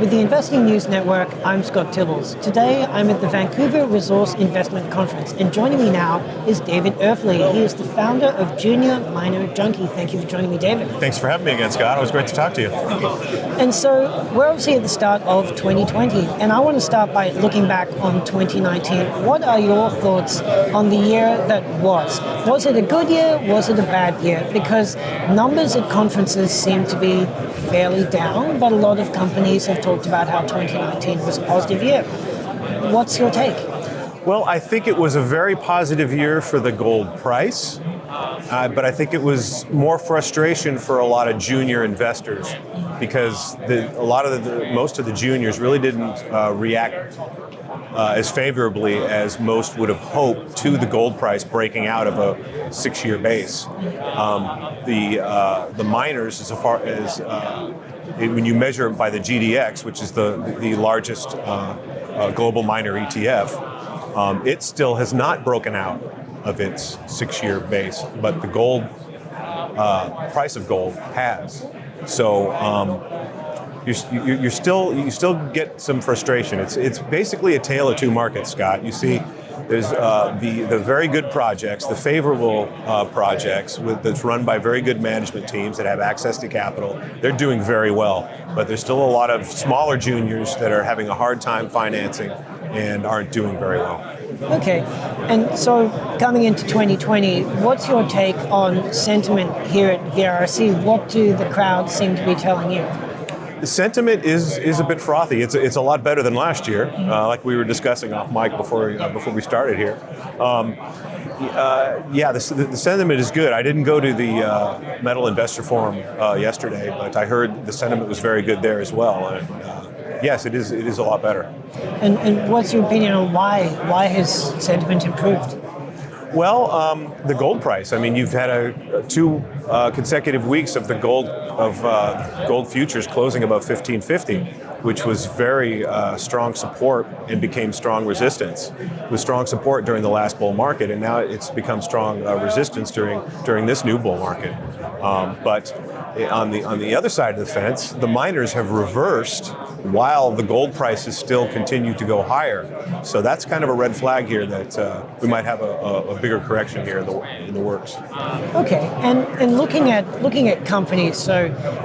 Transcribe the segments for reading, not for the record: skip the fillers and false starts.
With the Investing News Network, I'm Scott Tibbles. Today, I'm at the Vancouver Resource Investment Conference, and joining me now is David Erfle. He is the founder of JuniorMinerJunkie. Thank you for joining me, David. Thanks for having me again, Scott. It was great to talk to you. And so, we're obviously at the start of 2020, and I want to start by looking back on 2019. What are your thoughts on the year that was? Was it a good year? Was it a bad year? Because numbers at conferences seem to be fairly down, but a lot of companies have talked about how 2019 was a positive year. What's your take? Well, I think it was a very positive year for the gold price, but I think it was more frustration for a lot of junior investors because most of the juniors really didn't react as favorably as most would have hoped to the gold price breaking out of a 6-year base. The miners, as far as when you measure it by the GDX, which is the largest global miner ETF, it still has not broken out of its 6-year base, but the gold price of gold has. So you still get some frustration. It's basically a tale of two markets, Scott. You see, there's the very good projects, the favorable projects that's run by very good management teams that have access to capital. They're doing very well, but there's still a lot of smaller juniors that are having a hard time financing and aren't doing very well. Okay, and so coming into 2020, what's your take on sentiment here at VRC? What do the crowd seem to be telling you? The sentiment is a bit frothy. It's a lot better than last year, like we were discussing off mic before we started here. The sentiment is good. I didn't go to the Metal Investor Forum yesterday, but I heard the sentiment was very good there as well. And yes, it is a lot better. And what's your opinion on why has sentiment improved? Well, the gold price. I mean, you've had two consecutive weeks of the gold futures closing above 1550, which was very strong support and became strong resistance. It was strong support during the last bull market, and now it's become strong resistance during this new bull market. But on the other side of the fence, the miners have reversed while the gold prices still continue to go higher. So that's kind of a red flag here that we might have a bigger correction here in the works. Okay, and looking at companies, so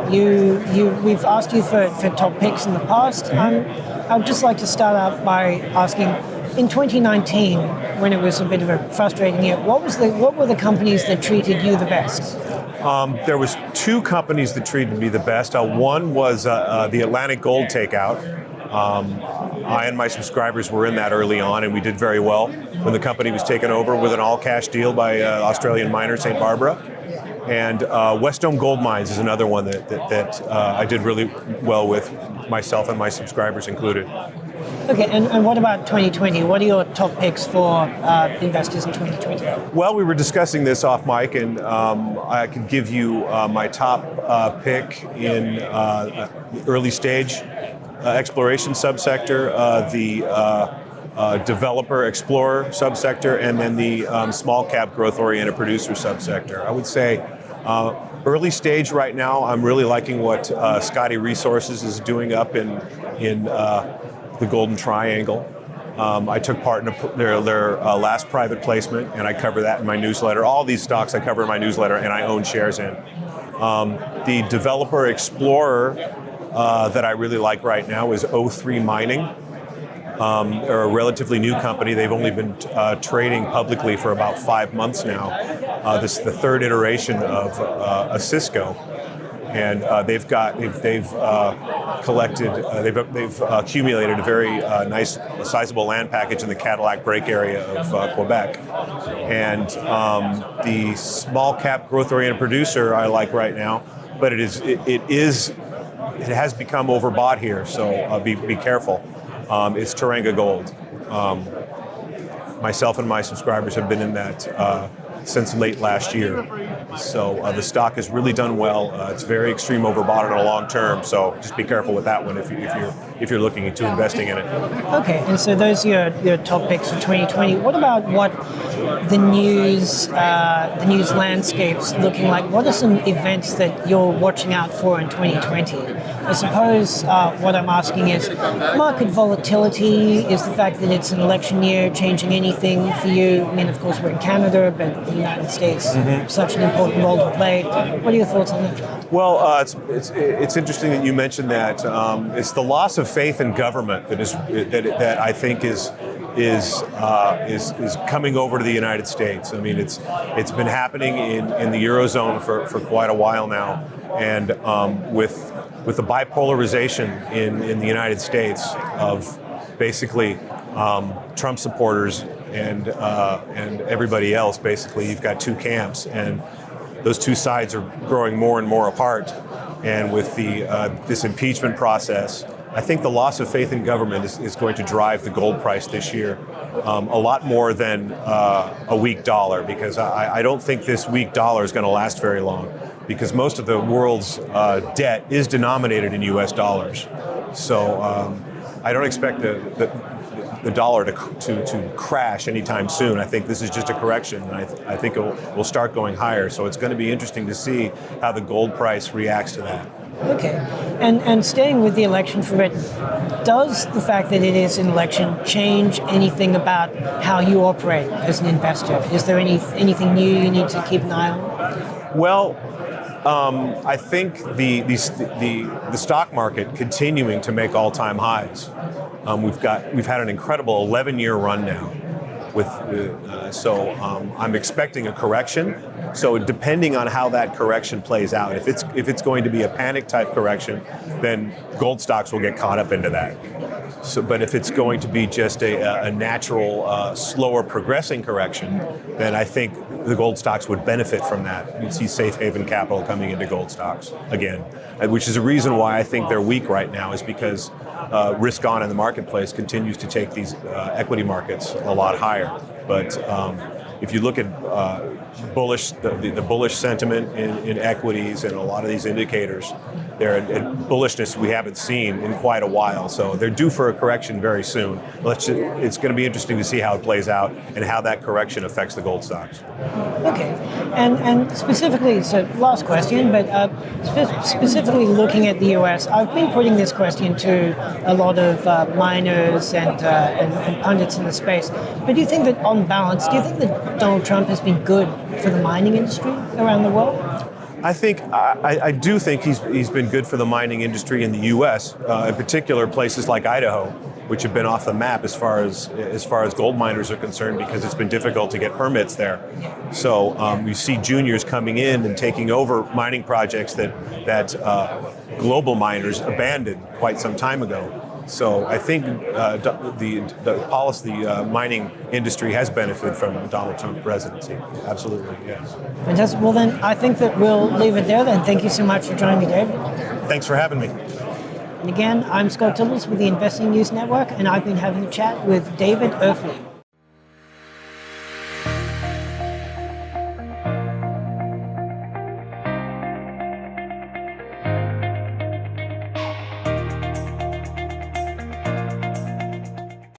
we've asked you for top picks in the past. I'd just like to start out by asking, in 2019, when it was a bit of a frustrating year, what were the companies that treated you the best? There was two companies that treated me the best. One was the Atlantic Gold takeout. I and my subscribers were in that early on, and we did very well when the company was taken over with an all-cash deal by Australian miner St. Barbara. And Wesdome Gold Mines is another one that I did really well with, myself and my subscribers included. Okay, and what about 2020? What are your top picks for investors in 2020? Well, we were discussing this off mic, and I could give you my top pick in early stage exploration subsector, the developer explorer subsector, and then the small cap growth oriented producer subsector. I would say early stage right now, I'm really liking what Scotty Resources is doing up in the Golden Triangle. I took part in their last private placement, and I cover that in my newsletter. All these stocks I cover in my newsletter, and I own shares in. The developer explorer that I really like right now is O3 Mining. They're a relatively new company. They've only been trading publicly for about 5 months now. This is the third iteration of a Cisco. And they've accumulated a very nice, sizable land package in the Cadillac Break area of Quebec. And the small cap growth oriented producer I like right now, but it has become overbought here, so be careful. It's Teranga Gold. Myself and my subscribers have been in that since late last year. So the stock has really done well. It's very extreme overbought on a long term, so just be careful with that one if if you're looking into investing in it. Okay, and so those are your top picks for 2020. What about what the news landscape's looking like? What are some events that you're watching out for in 2020? I suppose what I'm asking is, market volatility, is the fact that it's an election year changing anything for you? I mean, of course, we're in Canada, but the United States, such an important role to play. What are your thoughts on that? Well, it's interesting that you mentioned that. It's the loss of faith in government that I think is coming over to the United States. I mean, it's been happening in the Eurozone for quite a while now, and with the bipolarization in the United States of basically Trump supporters and everybody else, basically you've got two camps, and those two sides are growing more and more apart. And with this impeachment process, I think the loss of faith in government is going to drive the gold price this year a lot more than a weak dollar, because I don't think this weak dollar is going to last very long, because most of the world's debt is denominated in U.S. dollars. So I don't expect the dollar to crash anytime soon. I think this is just a correction, and I think it will start going higher. So it's going to be interesting to see how the gold price reacts to that. Okay, and staying with the election for a bit, does the fact that it is an election change anything about how you operate as an investor? Is there anything new you need to keep an eye on? Well, I think the stock market continuing to make all-time highs. We've had an incredible 11-year run now. So I'm expecting a correction. So depending on how that correction plays out, if it's going to be a panic type correction, then gold stocks will get caught up into that. So, but if it's going to be just a natural, slower progressing correction, then I think the gold stocks would benefit from that. You'd see safe haven capital coming into gold stocks again, which is a reason why I think they're weak right now, is because risk on in the marketplace continues to take these equity markets a lot higher. But if you look at the bullish sentiment in equities and a lot of these indicators, they're at bullishness we haven't seen in quite a while. So they're due for a correction very soon. It's going to be interesting to see how it plays out and how that correction affects the gold stocks. Okay, and specifically, so last question, but specifically looking at the U.S., I've been putting this question to a lot of miners and pundits in the space. But do you think that on balance, do you think that Donald Trump has been good for the mining industry around the world? I do think he's been good for the mining industry in the U.S., in particular places like Idaho, which have been off the map as far as gold miners are concerned, because it's been difficult to get permits there. So you see juniors coming in and taking over mining projects that global miners abandoned quite some time ago. So I think the mining industry has benefited from the Donald Trump presidency. Absolutely, yes. Fantastic. Well, then I think that we'll leave it there then. Thank you so much for joining me, David. Thanks for having me. And again, I'm Scott Tibbles with the Investing News Network, and I've been having a chat with David Erfle.